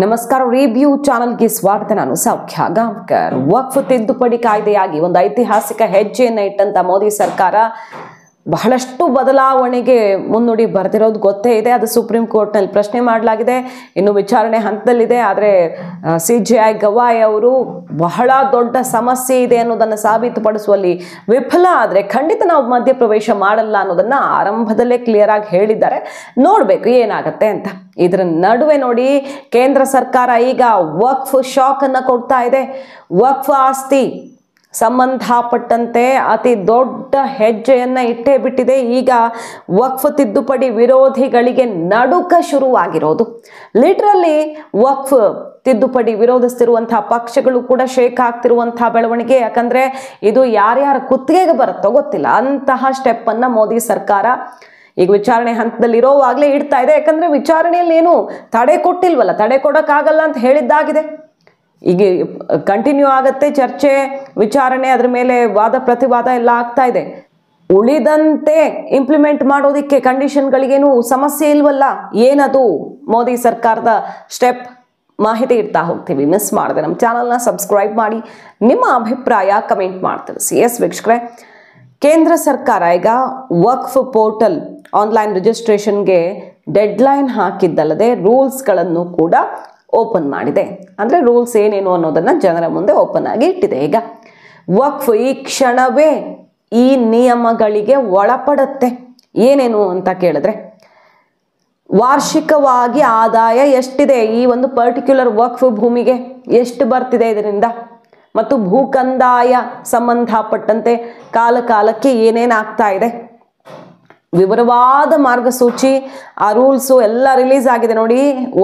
ನಮಸ್ಕಾರ ರಿವ್ಯೂ ಚಾನೆಲ್ಗೆ ಸ್ವಾಗತ. ನಾನು ಸೌಖ್ಯ ಗಾಂವ್ಕರ್. ವಕ್ಫ್ ತಿದ್ದುಪಡಿ ಕಾಯ್ದೆಯಾಗಿ ಒಂದು ಐತಿಹಾಸಿಕ ಹೆಜ್ಜೆಯನ್ನು ಇಟ್ಟಂತ ಮೋದಿ ಸರ್ಕಾರ ಬಹಳಷ್ಟು ಬದಲಾವಣೆಗೆ ಮುನ್ನುಡಿ ಬರೆದಿರೋದು ಗೊತ್ತೇ ಇದೆ. ಅದು ಸುಪ್ರೀಂ ಕೋರ್ಟ್ನಲ್ಲಿ ಪ್ರಶ್ನೆ ಮಾಡಲಾಗಿದೆ, ಇನ್ನು ವಿಚಾರಣೆ ಹಂತದಲ್ಲಿದೆ. ಆದರೆ CJI ಗವಾಯ್ ಅವರು ಬಹಳ ದೊಡ್ಡ ಸಮಸ್ಯೆ ಇದೆ ಅನ್ನೋದನ್ನು ಸಾಬೀತುಪಡಿಸುವಲ್ಲಿ ವಿಫಲ ಆದರೆ ಖಂಡಿತ ನಾವು ಮಧ್ಯಪ್ರವೇಶ ಮಾಡಲ್ಲ ಅನ್ನೋದನ್ನ ಆರಂಭದಲ್ಲೇ ಕ್ಲಿಯರ್ ಆಗಿ ಹೇಳಿದ್ದಾರೆ. ನೋಡಬೇಕು ಏನಾಗುತ್ತೆ ಅಂತ. ಇದರ ನಡುವೆ ನೋಡಿ, ಕೇಂದ್ರ ಸರ್ಕಾರ ಈಗ ವಕ್ಫ್ ಶಾಕ್ ಅನ್ನ ಕೊಡ್ತಾ ಇದೆ. ವಕ್ಫ್ ಆಸ್ತಿ ಸಂಬಂಧಪಟ್ಟಂತೆ ಅತಿ ದೊಡ್ಡ ಹೆಜ್ಜೆಯನ್ನ ಇಟ್ಟೇ ಬಿಟ್ಟಿದೆ. ಈಗ ವಕ್ಫ್ ತಿದ್ದುಪಡಿ ವಿರೋಧಿಗಳಿಗೆ ನಡುಕ ಶುರುವಾಗಿರೋದು. ಲಿಟ್ರಲಿ ವಕ್ಫ್ ತಿದ್ದುಪಡಿ ವಿರೋಧಿಸ್ತಿರುವಂತಹ ಪಕ್ಷಗಳು ಕೂಡ ಶೇಕ್ ಆಗ್ತಿರುವಂತಹ ಬೆಳವಣಿಗೆ. ಯಾಕಂದ್ರೆ ಇದು ಯಾರ್ಯಾರ ಕುತ್ತಿಗೆಗೆ ಬರುತ್ತೋ ಗೊತ್ತಿಲ್ಲ, ಅಂತಹ ಸ್ಟೆಪ್ ಅನ್ನ ಮೋದಿ ಸರ್ಕಾರ ಈಗ ವಿಚಾರಣೆ ಹಂತದಲ್ಲಿ ಇರೋವಾಗಲೇ ಇಡ್ತಾ ಇದೆ. ಯಾಕಂದ್ರೆ ವಿಚಾರಣೆಯಲ್ಲಿ ಏನು ತಡೆ ಕೊಟ್ಟಿಲ್ವಲ್ಲ, ತಡೆ ಕೊಡೋಕ್ಕಾಗಲ್ಲ ಅಂತ ಹೇಳಿದ್ದಾಗಿದೆ. ಈಗ ಕಂಟಿನ್ಯೂ ಆಗತ್ತೆ ಚರ್ಚೆ, ವಿಚಾರಣೆ, ಅದ್ರ ಮೇಲೆ ವಾದ ಪ್ರತಿವಾದ ಎಲ್ಲ ಆಗ್ತಾ ಇದೆ. ಉಳಿದಂತೆ ಇಂಪ್ಲಿಮೆಂಟ್ ಮಾಡೋದಿಕ್ಕೆ ಕಂಡೀಷನ್ಗಳಿಗೇನು ಸಮಸ್ಯೆ ಇಲ್ವಲ್ಲ. ಏನದು ಮೋದಿ ಸರ್ಕಾರದ ಸ್ಟೆಪ್? ಮಾಹಿತಿ ಇಡ್ತಾ ಹೋಗ್ತೀವಿ, ಮಿಸ್ ಮಾಡಿದೆ ನಮ್ಮ ಚಾನಲ್ನ ಸಬ್ಸ್ಕ್ರೈಬ್ ಮಾಡಿ, ನಿಮ್ಮ ಅಭಿಪ್ರಾಯ ಕಮೆಂಟ್ ಮಾಡಿ ತಿಳಿಸಿ. ಎಸ್ ವೀಕ್ಷಕರೇ, ಕೇಂದ್ರ ಸರ್ಕಾರ ಈಗ ವಕ್ಫ್ ಪೋರ್ಟಲ್ ಆನ್ಲೈನ್ ರಿಜಿಸ್ಟ್ರೇಷನ್ಗೆ ಡೆಡ್ಲೈನ್ ಹಾಕಿದ್ದಲ್ಲದೆ ರೂಲ್ಸ್ಗಳನ್ನು ಕೂಡ ಓಪನ್ ಮಾಡಿದೆ. ಅಂದರೆ ರೂಲ್ಸ್ ಏನೇನು ಅನ್ನೋದನ್ನು ಜನರ ಮುಂದೆ ಓಪನ್ ಆಗಿ ಇಟ್ಟಿದೆ. ಈಗ ವಕ್ಫ್ ಈ ಕ್ಷಣವೇ ಈ ನಿಯಮಗಳಿಗೆ ಒಳಪಡುತ್ತೆ. ಏನೇನು ಅಂತ ಕೇಳಿದ್ರೆ, ವಾರ್ಷಿಕವಾಗಿ ಆದಾಯ ಎಷ್ಟಿದೆ, ಈ ಒಂದು ಪರ್ಟಿಕ್ಯುಲರ್ ವಕ್ಫ್ ಭೂಮಿಗೆ ಎಷ್ಟು ಬರ್ತಿದೆ ಇದರಿಂದ, ಮತ್ತು ಭೂಕಂದಾಯ ಸಂಬಂಧಪಟ್ಟಂತೆ ಕಾಲಕ್ಕೆ ಏನೇನಾಗ್ತಾ ಇದೆ, ವಿವರವಾದ ಮಾರ್ಗಸೂಚಿ, ಆ ರೂಲ್ಸು ಎಲ್ಲ ರಿಲೀಸ್ ಆಗಿದೆ. ನೋಡಿ,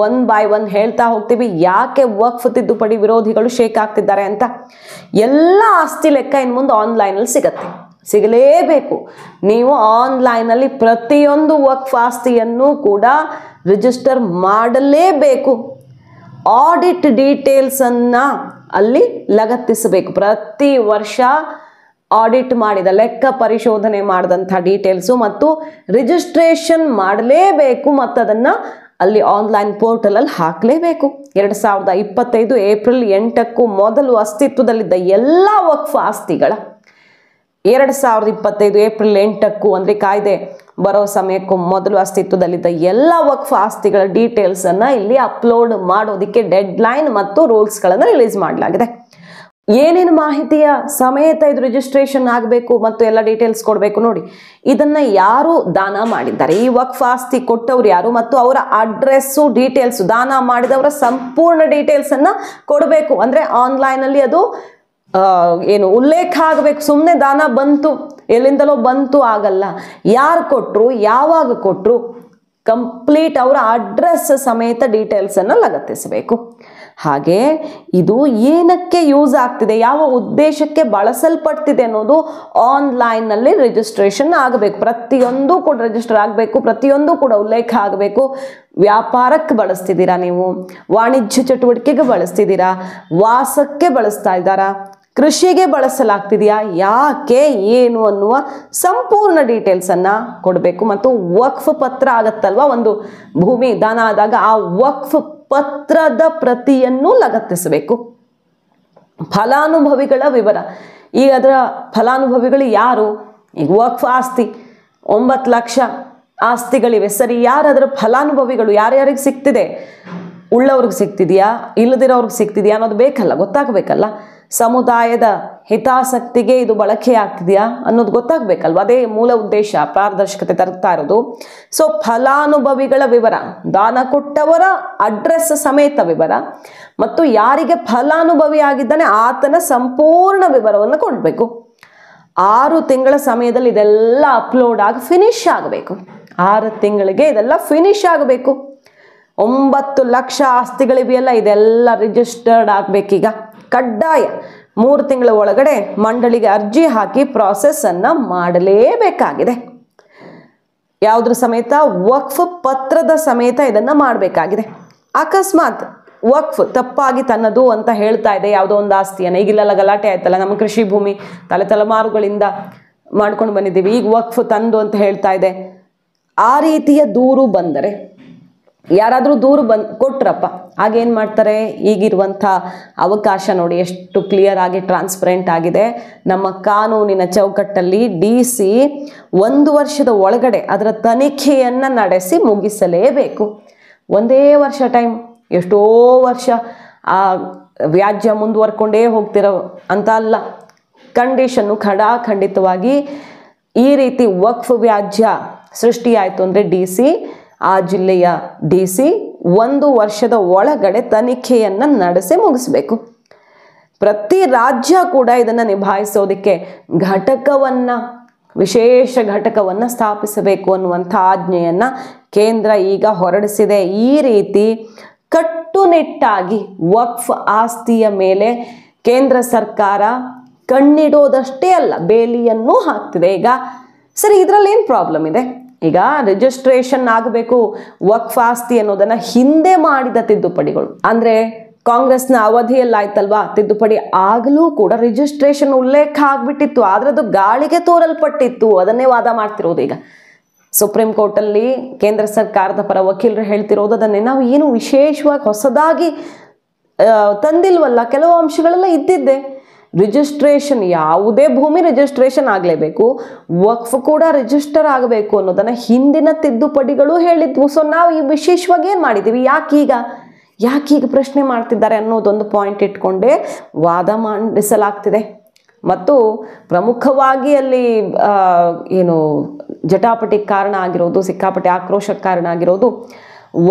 ಒನ್ ಬೈ ಒನ್ ಹೇಳ್ತಾ ಹೋಗ್ತೀವಿ ಯಾಕೆ ವಕ್ಫ್ ತಿದ್ದುಪಡಿ ವಿರೋಧಿಗಳು ಶೇಕ್ ಆಗ್ತಿದ್ದಾರೆ ಅಂತ. ಎಲ್ಲ ಆಸ್ತಿ ಲೆಕ್ಕ ಇನ್ನು ಮುಂದೆ ಆನ್ಲೈನಲ್ಲಿ ಸಿಗತ್ತೆ, ಸಿಗಲೇಬೇಕು. ನೀವು ಆನ್ಲೈನಲ್ಲಿ ಪ್ರತಿಯೊಂದು ವಕ್ಫ್ ಆಸ್ತಿಯನ್ನು ಕೂಡ ರಿಜಿಸ್ಟರ್ ಮಾಡಲೇಬೇಕು. ಆಡಿಟ್ ಡೀಟೇಲ್ಸನ್ನು ಅಲ್ಲಿ ಲಗತ್ತಿಸಬೇಕು. ಪ್ರತಿ ವರ್ಷ ಆಡಿಟ್ ಮಾಡಿದ ಲೆಕ್ಕ ಪರಿಶೋಧನೆ ಮಾಡಿದಂಥ ಡೀಟೇಲ್ಸು ಮತ್ತು ರಿಜಿಸ್ಟ್ರೇಷನ್ ಮಾಡಲೇಬೇಕು, ಮತ್ತು ಅದನ್ನು ಅಲ್ಲಿ ಆನ್ಲೈನ್ ಪೋರ್ಟಲಲ್ಲಿ ಹಾಕಲೇಬೇಕು. 2025 ಏಪ್ರಿಲ್ 8ಕ್ಕೂ ಮೊದಲು ಅಸ್ತಿತ್ವದಲ್ಲಿದ್ದ ಎಲ್ಲ ವಕ್ಫ್ ಆಸ್ತಿಗಳ 2025 ಏಪ್ರಿಲ್ 8ಕ್ಕೂ ಅಂದರೆ ಕಾಯ್ದೆ ಬರೋ ಸಮಯಕ್ಕೂ ಮೊದಲು ಅಸ್ತಿತ್ವದಲ್ಲಿದ್ದ ಎಲ್ಲ ವಕ್ಫ್ ಆಸ್ತಿಗಳ ಡೀಟೇಲ್ಸನ್ನು ಇಲ್ಲಿ ಅಪ್ಲೋಡ್ ಮಾಡೋದಕ್ಕೆ ಡೆಡ್ಲೈನ್ ಮತ್ತು ರೂಲ್ಸ್ಗಳನ್ನು ರಿಲೀಸ್ ಮಾಡಲಾಗಿದೆ. ಏನೇನು ಮಾಹಿತಿಯ ಸಮೇತ ಇದು ರಿಜಿಸ್ಟ್ರೇಷನ್ ಆಗಬೇಕು ಮತ್ತು ಎಲ್ಲ ಡೀಟೇಲ್ಸ್ ಕೊಡಬೇಕು. ನೋಡಿ, ಇದನ್ನ ಯಾರು ದಾನ ಮಾಡಿದ್ದಾರೆ, ಈ ವಕ್ಫ್ ಆಸ್ತಿ ಕೊಟ್ಟವ್ರು ಯಾರು, ಮತ್ತು ಅವರ ಅಡ್ರೆಸ್ಸು, ಡೀಟೇಲ್ಸು, ದಾನ ಮಾಡಿದವರ ಸಂಪೂರ್ಣ ಡೀಟೇಲ್ಸ್ ಅನ್ನ ಕೊಡಬೇಕು. ಅಂದ್ರೆ ಆನ್ಲೈನ್ ಅಲ್ಲಿ ಅದು ಏನು ಉಲ್ಲೇಖ ಆಗಬೇಕು. ಸುಮ್ಮನೆ ದಾನ ಬಂತು, ಎಲ್ಲಿಂದಲೋ ಬಂತು ಆಗಲ್ಲ. ಯಾರು ಕೊಟ್ಟರು, ಯಾವಾಗ ಕೊಟ್ಟರು, ಕಂಪ್ಲೀಟ್ ಅವರ ಅಡ್ರೆಸ್ ಸಮೇತ ಡೀಟೇಲ್ಸ್ ಅನ್ನು ಲಗತ್ತಿಸಬೇಕು. ಹಾಗೆ ಇದು ಏನಕ್ಕೆ ಯೂಸ್ ಆಗ್ತಿದೆ, ಯಾವ ಉದ್ದೇಶಕ್ಕೆ ಬಳಸಲ್ಪಡ್ತಿದೆ ಅನ್ನೋದು ಆನ್ಲೈನ್ನಲ್ಲಿ ರಿಜಿಸ್ಟ್ರೇಷನ್ ಆಗಬೇಕು. ಪ್ರತಿಯೊಂದು ಕೂಡ ರಿಜಿಸ್ಟರ್ ಆಗಬೇಕು, ಪ್ರತಿಯೊಂದು ಕೂಡ ಉಲ್ಲೇಖ ಆಗಬೇಕು. ವ್ಯಾಪಾರಕ್ಕೆ ಬಳಸ್ತಿದ್ದೀರಾ ನೀವು, ವಾಣಿಜ್ಯ ಚಟುವಟಿಕೆಗೆ ಬಳಸ್ತಿದ್ದೀರಾ, ವಾಸಕ್ಕೆ ಬಳಸ್ತಾ ಇದ್ದಾರಾ, ಕೃಷಿಗೆ ಬಳಸಲಾಗ್ತಿದೆಯಾ, ಯಾಕೆ, ಏನು ಅನ್ನುವ ಸಂಪೂರ್ಣ ಡೀಟೇಲ್ಸನ್ನು ಕೊಡಬೇಕು. ಮತ್ತು ವಕ್ಫ್ ಪತ್ರ ಆಗತ್ತಲ್ವ, ಒಂದು ಭೂಮಿ ದಾನ ಆದಾಗ ಆ ವಕ್ಫ್ ಪತ್ರದ ಪ್ರತಿಯನ್ನು ಲಗತ್ತಿಸಬೇಕು. ಫಲಾನುಭವಿಗಳ ವಿವರ, ಈಗ ಅದರ ಫಲಾನುಭವಿಗಳು ಯಾರು, ಈಗ ವಕ್ಫ್ ಆಸ್ತಿ 9 ಲಕ್ಷ ಆಸ್ತಿಗಳಿವೆ, ಸರಿ, ಯಾರು ಅದರ ಫಲಾನುಭವಿಗಳು, ಯಾರ್ಯಾರಿಗೆ ಸಿಗ್ತಿದೆ, ಉಳ್ಳವ್ರಿಗೆ ಸಿಗ್ತಿದೆಯಾ, ಇಲ್ಲದಿರೋರ್ಗೆ ಸಿಗ್ತಿದೆಯಾ ಅನ್ನೋದು ಬೇಕಲ್ಲ, ಗೊತ್ತಾಗಬೇಕಲ್ಲ. ಸಮುದಾಯದ ಹಿತಾಸಕ್ತಿಗೆ ಇದು ಬಳಕೆ ಆಗ್ತಿದೆಯಾ ಅನ್ನೋದು ಗೊತ್ತಾಗಬೇಕಲ್ವ. ಅದೇ ಮೂಲ ಉದ್ದೇಶ, ಪಾರದರ್ಶಕತೆ ತರ್ತಾ ಇರೋದು. ಸೊ ಫಲಾನುಭವಿಗಳ ವಿವರ, ದಾನ ಕೊಟ್ಟವರ ಅಡ್ರೆಸ್ ಸಮೇತ ವಿವರ, ಮತ್ತು ಯಾರಿಗೆ ಫಲಾನುಭವಿ ಆಗಿದ್ದಾನೆ ಆತನ ಸಂಪೂರ್ಣ ವಿವರವನ್ನು ಕೊಡಬೇಕು. 6 ತಿಂಗಳ ಸಮಯದಲ್ಲಿ ಇದೆಲ್ಲ ಅಪ್ಲೋಡ್ ಆಗಿ ಫಿನಿಶ್ ಆಗಬೇಕು. 6 ತಿಂಗಳಿಗೆ ಇದೆಲ್ಲ ಫಿನಿಶ್ ಆಗಬೇಕು. 9 ಲಕ್ಷ ಆಸ್ತಿಗಳಿವೆಯಲ್ಲ, ಇದೆಲ್ಲ ರಿಜಿಸ್ಟರ್ಡ್ ಆಗಬೇಕೀಗ ಕಡ್ಡಾಯ. 3 ತಿಂಗಳ ಒಳಗಡೆ ಮಂಡಳಿಗೆ ಅರ್ಜಿ ಹಾಕಿ ಪ್ರಾಸೆಸ್ ಅನ್ನ ಮಾಡಲೇಬೇಕಾಗಿದೆ. ಯಾವುದ್ರ ಸಮೇತ, ವಕ್ಫ್ ಪತ್ರದ ಸಮೇತ ಇದನ್ನ ಮಾಡಬೇಕಾಗಿದೆ. ಅಕಸ್ಮಾತ್ ವಕ್ಫ್ ತಪ್ಪಾಗಿ ತನ್ನದು ಅಂತ ಹೇಳ್ತಾ ಇದೆ ಯಾವುದೋ ಒಂದು ಆಸ್ತಿಯನ್ನು, ಈಗಿಲ್ಲೆಲ್ಲ ಗಲಾಟೆ ಆಯ್ತಲ್ಲ, ನಮ್ಮ ಕೃಷಿ ಭೂಮಿ ತಲೆಮಾರುಗಳಿಂದ ಮಾಡ್ಕೊಂಡು ಬಂದಿದ್ದೀವಿ, ಈಗ ವಕ್ಫ್ ತಂದು ಅಂತ ಹೇಳ್ತಾ ಇದೆ, ಆ ರೀತಿಯ ದೂರು ಬಂದರೆ, ಯಾರಾದರೂ ದೂರು ಕೊಟ್ರಪ್ಪ, ಆಗೇನು ಮಾಡ್ತಾರೆ, ಈಗಿರುವಂಥ ಅವಕಾಶ ನೋಡಿ ಎಷ್ಟು ಕ್ಲಿಯರ್ ಆಗಿ ಟ್ರಾನ್ಸ್ಪರೆಂಟ್ ಆಗಿದೆ. ನಮ್ಮ ಕಾನೂನಿನ ಚೌಕಟ್ಟಲ್ಲಿ DC 1 ವರ್ಷದ ಒಳಗಡೆ ಅದರ ತನಿಖೆಯನ್ನು ನಡೆಸಿ ಮುಗಿಸಲೇಬೇಕು. ಒಂದೇ ವರ್ಷ ಟೈಮ್, ಎಷ್ಟೋ ವರ್ಷ ಆ ವ್ಯಾಜ್ಯ ಮುಂದುವರ್ಕೊಂಡೇ ಹೋಗ್ತಿರೋ ಅಂತ ಅಲ್ಲ. ಕಂಡೀಷನ್ನು ಖಂಡಿತವಾಗಿ ಈ ರೀತಿ ವಕ್ಫ್ ವ್ಯಾಜ್ಯ ಸೃಷ್ಟಿಯಾಯಿತು ಅಂದರೆ DC, ಆ ಜಿಲ್ಲೆಯ DC 1 ವರ್ಷದ ಒಳಗಡೆ ತನಿಖೆಯನ್ನು ನಡೆಸಿ ಮುಗಿಸ್ಬೇಕು. ಪ್ರತಿ ರಾಜ್ಯ ಕೂಡ ಇದನ್ನು ನಿಭಾಯಿಸೋದಕ್ಕೆ ವಿಶೇಷ ಘಟಕವನ್ನು ಸ್ಥಾಪಿಸಬೇಕು ಅನ್ನುವಂಥ ಆಜ್ಞೆಯನ್ನು ಕೇಂದ್ರ ಈಗ ಹೊರಡಿಸಿದೆ. ಈ ರೀತಿ ಕಟ್ಟುನಿಟ್ಟಾಗಿ ವಕ್ಫ್ ಆಸ್ತಿಯ ಮೇಲೆ ಕೇಂದ್ರ ಸರ್ಕಾರ ಕಣ್ಣಿಡೋದಷ್ಟೇ ಅಲ್ಲ, ಬೇಲಿಯನ್ನು ಹಾಕ್ತಿದೆ. ಈಗ ಸರಿ, ಇದರಲ್ಲಿ ಏನು ಪ್ರಾಬ್ಲಮ್ ಇದೆ? ಈಗ ರಿಜಿಸ್ಟ್ರೇಷನ್ ಆಗಬೇಕು ವಕ್ಫ್ ಆಸ್ತಿ ಅನ್ನೋದನ್ನ ಹಿಂದೆ ಮಾಡಿದ ತಿದ್ದುಪಡಿಗಳು, ಅಂದ್ರೆ ಕಾಂಗ್ರೆಸ್ನ ಅವಧಿಯಲ್ಲಿ ಆಯ್ತಲ್ವಾ ತಿದ್ದುಪಡಿ, ಆಗಲೂ ಕೂಡ ರಿಜಿಸ್ಟ್ರೇಷನ್ ಉಲ್ಲೇಖ ಆಗ್ಬಿಟ್ಟಿತ್ತು, ಆದ್ರೆ ಅದು ಗಾಳಿಗೆ ತೋರಲ್ಪಟ್ಟಿತ್ತು. ಅದನ್ನೇ ವಾದ ಮಾಡ್ತಿರೋದು ಈಗ ಸುಪ್ರೀಂ ಕೋರ್ಟಲ್ಲಿ. ಕೇಂದ್ರ ಸರ್ಕಾರದ ಪರ ವಕೀಲರು ಹೇಳ್ತಿರೋದು ಅದನ್ನೇ. ನಾವು ಏನು ವಿಶೇಷವಾಗಿ ಹೊಸದಾಗಿ ತಂದಿಲ್ವಲ್ಲ, ಕೆಲವು ಅಂಶಗಳೆಲ್ಲ ಇದ್ದಿದ್ದೆ. ರಿಜಿಸ್ಟ್ರೇಷನ್, ಯಾವುದೇ ಭೂಮಿ ರಿಜಿಸ್ಟ್ರೇಷನ್ ಆಗಲೇಬೇಕು, ವಕ್ಫ್ ಕೂಡ ರಿಜಿಸ್ಟರ್ ಆಗಬೇಕು ಅನ್ನೋದನ್ನ ಹಿಂದಿನ ತಿದ್ದುಪಡಿಗಳು ಹೇಳಿದ್ವು. ಸೊ ನಾವು ಈ ವಿಶೇಷವಾಗಿ ಏನು ಮಾಡಿದ್ದೀವಿ, ಯಾಕೀಗ ಪ್ರಶ್ನೆ ಮಾಡ್ತಿದ್ದಾರೆ ಅನ್ನೋದೊಂದು ಪಾಯಿಂಟ್ ಇಟ್ಕೊಂಡೇ ವಾದ ಮಂಡಿಸಲಾಗ್ತಿದೆ. ಮತ್ತು ಪ್ರಮುಖವಾಗಿ ಅಲ್ಲಿ ಏನು ಜಟಾಪಟಿ ಕಾರಣ ಆಗಿರೋದು, ಸಿಕ್ಕಾಪಟ್ಟೆ ಆಕ್ರೋಶಕ್ಕೆ ಕಾರಣ ಆಗಿರೋದು,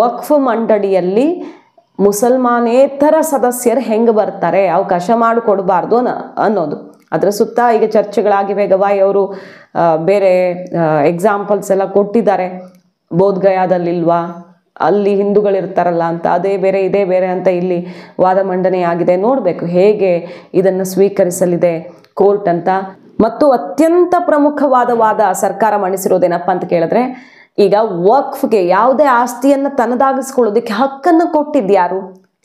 ವಕ್ಫ್ ಮಂಡಳಿಯಲ್ಲಿ ಮುಸಲ್ಮಾನೇತರ ಸದಸ್ಯರು ಹೆಂಗೆ ಬರ್ತಾರೆ, ಅವಕಾಶ ಮಾಡಿಕೊಡ್ಬಾರ್ದು ಅನ್ನೋದು. ಅದರ ಸುತ್ತ ಈಗ ಚರ್ಚೆಗಳಾಗಿವೆ. ಗವಾಯಿ ಅವರು ಬೇರೆ ಎಕ್ಸಾಂಪಲ್ಸ್ ಎಲ್ಲ ಕೊಟ್ಟಿದ್ದಾರೆ. ಬೋಧ್ಗಯಾದಲ್ಲಿಲ್ವಾ, ಅಲ್ಲಿ ಹಿಂದೂಗಳಿರ್ತಾರಲ್ಲ ಅಂತ, ಅದೇ ಬೇರೆ ಇದೇ ಬೇರೆ ಅಂತ ಇಲ್ಲಿ ವಾದ ಮಂಡನೆ ಆಗಿದೆ. ನೋಡಬೇಕು ಹೇಗೆ ಇದನ್ನು ಸ್ವೀಕರಿಸಲಿದೆ ಕೋರ್ಟ್ ಅಂತ. ಮತ್ತು ಅತ್ಯಂತ ಪ್ರಮುಖವಾದ ವಾದ ಸರ್ಕಾರ ಮಂಡಿಸಿರೋದೇನಪ್ಪ ಅಂತ ಕೇಳಿದ್ರೆ, ಈಗ ವಕ್ಫ್ಗೆ ಯಾವುದೇ ಆಸ್ತಿಯನ್ನು ತನ್ನದಾಗಿಸ್ಕೊಳ್ಳೋದಕ್ಕೆ ಹಕ್ಕನ್ನು ಕೊಟ್ಟಿದ್ಯಾರು?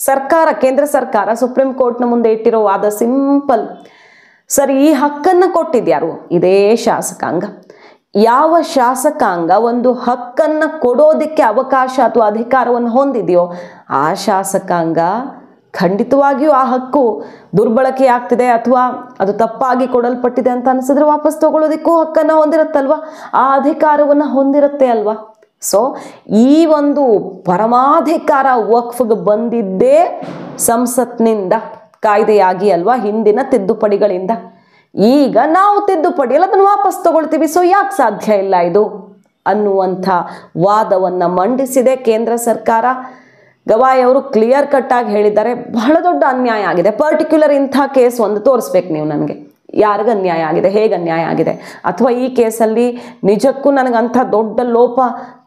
ಸರ್ಕಾರ, ಕೇಂದ್ರ ಸರ್ಕಾರ ಸುಪ್ರೀಂ ಕೋರ್ಟ್ನ ಮುಂದೆ ಇಟ್ಟಿರೋ ವಾದ ಸಿಂಪಲ್. ಸರಿ, ಈ ಹಕ್ಕನ್ನು ಕೊಟ್ಟಿದ್ಯಾರು? ಇದೇ ಶಾಸಕಾಂಗ. ಯಾವ ಶಾಸಕಾಂಗ ಒಂದು ಹಕ್ಕನ್ನು ಕೊಡೋದಕ್ಕೆ ಅವಕಾಶ ಅಥವಾ ಅಧಿಕಾರವನ್ನು ಹೊಂದಿದೆಯೋ ಆ ಶಾಸಕಾಂಗ ಖಂಡಿತವಾಗಿಯೂ ಆ ಹಕ್ಕು ದುರ್ಬಳಕೆ ಆಗ್ತಿದೆ ಅಥವಾ ಅದು ತಪ್ಪಾಗಿ ಕೊಡಲ್ಪಟ್ಟಿದೆ ಅಂತ ಅನಿಸಿದ್ರೆ ವಾಪಸ್ ತಗೊಳ್ಳೋದಕ್ಕೂ ಹಕ್ಕನ್ನು ಹೊಂದಿರುತ್ತಲ್ವ, ಆ ಅಧಿಕಾರವನ್ನು ಹೊಂದಿರುತ್ತೆ ಅಲ್ವಾ. ಸೊ ಈ ಒಂದು ಪರಮಾಧಿಕಾರ ವಕ್ಫ್ಗೆ ಬಂದಿದ್ದೇ ಸಂಸತ್ನಿಂದ ಕಾಯ್ದೆಯಾಗಿ ಅಲ್ವಾ, ಹಿಂದಿನ ತಿದ್ದುಪಡಿಗಳಿಂದ. ಈಗ ನಾವು ತಿದ್ದುಪಡಿಯಲ್ಲಿ ಅದನ್ನು ವಾಪಸ್ ತಗೊಳ್ತೀವಿ. ಸೊ ಯಾಕೆ ಸಾಧ್ಯ ಇಲ್ಲ ಇದು ಅನ್ನುವಂಥ ವಾದವನ್ನು ಮಂಡಿಸಿದೆ ಕೇಂದ್ರ ಸರ್ಕಾರ. ಗವಾಯಿ ಅವರು ಕ್ಲಿಯರ್ ಕಟ್ ಆಗಿ ಹೇಳಿದ್ದಾರೆ, ಬಹಳ ದೊಡ್ಡ ಅನ್ಯಾಯ ಆಗಿದೆ. ಪರ್ಟಿಕ್ಯುಲರ್ ಇಂಥ ಕೇಸ್ ಒಂದು ತೋರಿಸ್ಬೇಕು ನೀವು ನನಗೆ, ಯಾರಿಗೆ ಅನ್ಯಾಯ ಆಗಿದೆ, ಹೇಗೆ ಅನ್ಯಾಯ ಆಗಿದೆ, ಅಥವಾ ಈ ಕೇಸಲ್ಲಿ ನಿಜಕ್ಕೂ ನನಗಂಥ ದೊಡ್ಡ ಲೋಪ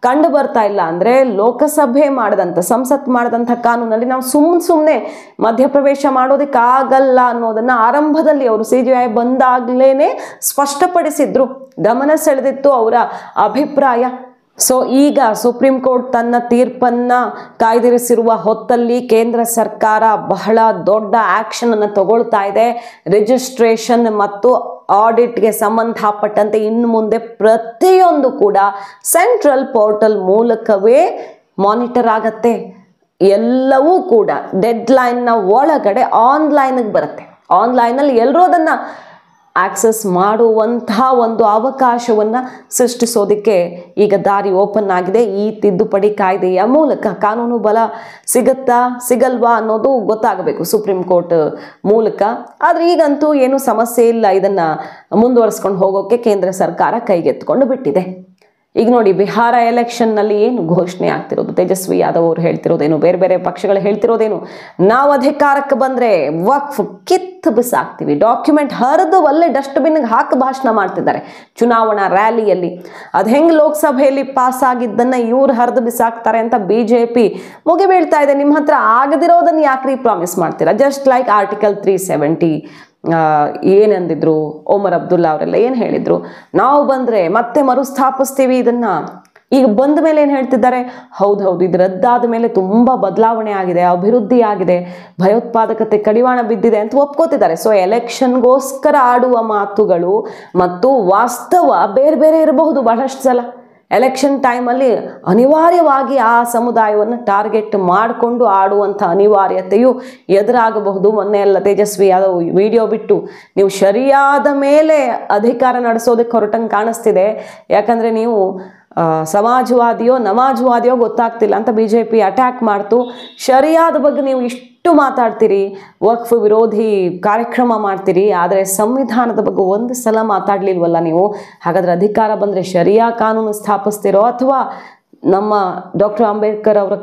ಕಂಡು ಬರ್ತಾ ಇಲ್ಲ ಅಂದರೆ ಲೋಕಸಭೆ ಮಾಡಿದಂಥ, ಸಂಸತ್ ಮಾಡಿದಂಥ ಕಾನೂನಲ್ಲಿ ನಾವು ಸುಮ್ಮನೆ ಮಧ್ಯಪ್ರವೇಶ ಮಾಡೋದಕ್ಕಾಗಲ್ಲ ಅನ್ನೋದನ್ನು ಆರಂಭದಲ್ಲಿ ಅವರು CJI ಬಂದಾಗಲೇ ಸ್ಪಷ್ಟಪಡಿಸಿದ್ರು, ಗಮನ ಸೆಳೆದಿತ್ತು ಅವರ ಅಭಿಪ್ರಾಯ. ಸೊ ಈಗ ಸುಪ್ರೀಂ ಕೋರ್ಟ್ ತನ್ನ ತೀರ್ಪನ್ನ ಕಾಯ್ದಿರಿಸಿರುವ ಹೊತ್ತಲ್ಲಿ ಕೇಂದ್ರ ಸರ್ಕಾರ ಬಹಳ ದೊಡ್ಡ ಆಕ್ಷನ್ ಅನ್ನು ತಗೊಳ್ತಾ ಇದೆ. ರಿಜಿಸ್ಟ್ರೇಷನ್ ಮತ್ತು ಆಡಿಟ್ಗೆ ಸಂಬಂಧಪಟ್ಟಂತೆ ಇನ್ನು ಮುಂದೆ ಪ್ರತಿಯೊಂದು ಕೂಡ ಸೆಂಟ್ರಲ್ ಪೋರ್ಟಲ್ ಮೂಲಕವೇ ಮಾನಿಟರ್ ಆಗತ್ತೆ. ಎಲ್ಲವೂ ಕೂಡ ಡೆಡ್ಲೈನ್ನ ಒಳಗಡೆ ಆನ್ಲೈನ್ಗೆ ಬರುತ್ತೆ. ಆನ್ಲೈನಲ್ಲಿ ಎಲ್ಲರೂ ಅದನ್ನು ಆಕ್ಸೆಸ್ ಮಾಡುವಂತಹ ಒಂದು ಅವಕಾಶವನ್ನು ಸೃಷ್ಟಿಸೋದಕ್ಕೆ ಈಗ ದಾರಿ ಓಪನ್ ಆಗಿದೆ. ಈ ತಿದ್ದುಪಡಿ ಕಾಯ್ದೆಯ ಮೂಲಕ ಕಾನೂನು ಬಲ ಸಿಗಲ್ವಾ ಅನ್ನೋದು ಗೊತ್ತಾಗಬೇಕು ಸುಪ್ರೀಂ ಕೋರ್ಟ್ ಮೂಲಕ. ಆದರೆ ಈಗಂತೂ ಏನು ಸಮಸ್ಯೆ ಇಲ್ಲ, ಇದನ್ನು ಮುಂದುವರಿಸ್ಕೊಂಡು ಹೋಗೋಕ್ಕೆ ಕೇಂದ್ರ ಸರ್ಕಾರ ಕೈಗೆತ್ಕೊಂಡು ಬಿಟ್ಟಿದೆ. ಈಗ ನೋಡಿ, ಬಿಹಾರ ಎಲೆಕ್ಷನ್ನಲ್ಲಿ ಏನು ಘೋಷಣೆ ಆಗ್ತಿರೋದು, ತೇಜಸ್ವಿ ಯಾದವ್ ಅವರು ಹೇಳ್ತಿರೋದೇನು, ಬೇರೆ ಬೇರೆ ಪಕ್ಷಗಳು ಹೇಳ್ತಿರೋದೇನು, ನಾವು ಅಧಿಕಾರಕ್ಕೆ ಬಂದರೆ ವಕ್ಫ್ ಕಿತ್ತು ಬಿಸಾಕ್ತೀವಿ, ಡಾಕ್ಯುಮೆಂಟ್ ಹರಿದು ಅಲ್ಲೇ ಡಸ್ಟ್ಬಿನ್ಗೆ ಹಾಕಿ ಭಾಷಣ ಮಾಡ್ತಿದ್ದಾರೆ ಚುನಾವಣಾ ರ್ಯಾಲಿಯಲ್ಲಿ. ಅದು ಹೆಂಗೆ ಲೋಕಸಭೆಯಲ್ಲಿ ಪಾಸ್ ಆಗಿದ್ದನ್ನು ಇವ್ರು ಹರಿದು ಬಿಸಾಕ್ತಾರೆ ಅಂತ BJP ಮುಗಿಬೀಳ್ತಾ ಇದೆ. ನಿಮ್ಮ ಹತ್ರ ಆಗದಿರೋದನ್ನು ಯಾಕ್ರಿ ಪ್ರಾಮಿಸ್ ಮಾಡ್ತೀರಾ? ಜಸ್ಟ್ ಲೈಕ್ ಆರ್ಟಿಕಲ್ 370 ಏನಂದಿದ್ರು ಒಮರ್ ಅಬ್ದುಲ್ಲಾ ಅವರೆಲ್ಲ ಏನು ಹೇಳಿದ್ರು, ನಾವು ಬಂದರೆ ಮತ್ತೆ ಮರುಸ್ಥಾಪಿಸ್ತೀವಿ ಇದನ್ನ. ಈಗ ಬಂದ ಮೇಲೆ ಏನು ಹೇಳ್ತಿದ್ದಾರೆ, ಹೌದು ಇದು ರದ್ದಾದ ಮೇಲೆ ತುಂಬ ಬದಲಾವಣೆ ಆಗಿದೆ, ಅಭಿವೃದ್ಧಿ ಆಗಿದೆ, ಭಯೋತ್ಪಾದಕತೆ ಕಡಿವಾಣ ಬಿದ್ದಿದೆ ಅಂತ ಒಪ್ಕೋತಿದ್ದಾರೆ. ಸೊ ಎಲೆಕ್ಷನ್ಗೋಸ್ಕರ ಆಡುವ ಮಾತುಗಳು ಮತ್ತು ವಾಸ್ತವ ಬೇರೆ ಬೇರೆ ಇರಬಹುದು ಬಹಳಷ್ಟು ಸಲ. ಎಲೆಕ್ಷನ್ ಟೈಮಲ್ಲಿ ಅನಿವಾರ್ಯವಾಗಿ ಆ ಸಮುದಾಯವನ್ನು ಟಾರ್ಗೆಟ್ ಮಾಡಿಕೊಂಡು ಆಡುವಂಥ ಅನಿವಾರ್ಯತೆಯು ಎದುರಾಗಬಹುದು. ಮೊನ್ನೆ ಎಲ್ಲ ತೇಜಸ್ವಿ ಯಾದವ್ ವಿಡಿಯೋ ಬಿಟ್ಟು ನೀವು ಶರಿಯಾದ ಮೇಲೆ ಅಧಿಕಾರ ನಡೆಸೋದಕ್ಕೆ ಹೊರಟಂಗೆ ಕಾಣಿಸ್ತಿದೆ, ಯಾಕಂದರೆ ನೀವು ಸಮಾಜವಾದಿಯೋ ನಮಾಜವಾದಿಯೋ ಗೊತ್ತಾಗ್ತಿಲ್ಲ ಅಂತ BJP ಅಟ್ಯಾಕ್ ಮಾಡ್ತು. ಶರಿಯಾದ ಬಗ್ಗೆ ನೀವು ಇಷ್ಟು ಮಾತಾಡ್ತೀರಿ, ವಕ್ಫ್ ವಿರೋಧಿ ಕಾರ್ಯಕ್ರಮ ಮಾಡ್ತೀರಿ, ಆದರೆ ಸಂವಿಧಾನದ ಬಗ್ಗೆ ಒಂದು ಸಲ ಮಾತಾಡಲಿಲ್ವಲ್ಲ ನೀವು. ಹಾಗಾದರೆ ಅಧಿಕಾರ ಬಂದರೆ ಶರಿಯಾ ಕಾನೂನು ಸ್ಥಾಪಿಸ್ತಿರೋ ಅಥವಾ ನಮ್ಮ ಡಾಕ್ಟರ್ ಅಂಬೇಡ್ಕರ್ ಅವರ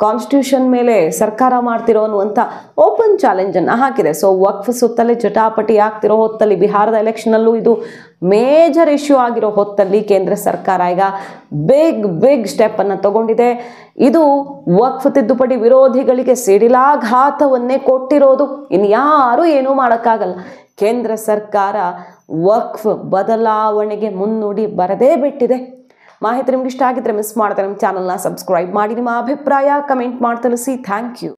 ಕಾನ್ಸ್ಟಿಟ್ಯೂಷನ್ ಮೇಲೆ ಸರ್ಕಾರ ಮಾಡ್ತಿರೋ ಅನ್ನುವಂಥ ಓಪನ್ ಚಾಲೆಂಜನ್ನು ಹಾಕಿದೆ. ಸೊ ವಕ್ಫ್ ಸುತ್ತಲೇ ಜಟಾಪಟಿ ಆಗ್ತಿರೋ ಹೊತ್ತಲ್ಲಿ, ಬಿಹಾರದ ಎಲೆಕ್ಷನಲ್ಲೂ ಇದು ಮೇಜರ್ ಇಶ್ಯೂ ಆಗಿರೋ ಹೊತ್ತಲ್ಲಿ ಕೇಂದ್ರ ಸರ್ಕಾರ ಈಗ ಬಿಗ್ ಸ್ಟೆಪ್ಪನ್ನು ತಗೊಂಡಿದೆ. ಇದು ವಕ್ಫ್ ತಿದ್ದುಪಡಿ ವಿರೋಧಿಗಳಿಗೆ ಸಿಡಿಲಾಘಾತವನ್ನೇ ಕೊಟ್ಟಿರೋದು. ಇನ್ಯಾರೂ ಏನೂ ಮಾಡೋಕ್ಕಾಗಲ್ಲ. ಕೇಂದ್ರ ಸರ್ಕಾರ ವಕ್ಫ್ ಬದಲಾವಣೆಗೆ ಮುನ್ನುಡಿ ಬರದೇ ಬಿಟ್ಟಿದೆ. ಮಾಹಿತಿ ನಿಮ್ಗೆ ಇಷ್ಟ ಆಗಿದ್ರೆ ಮಿಸ್ ಮಾಡ್ತಾರೆ ನಮ್ಮ ಚಾನಲ್ನ ಸಬ್ಸ್ಕ್ರೈಬ್ ಮಾಡಿ. ನಿಮ್ಮ ಅಭಿಪ್ರಾಯ ಕಮೆಂಟ್ ಮಾಡಿ ತಿಳಿಸಿ. Thank you.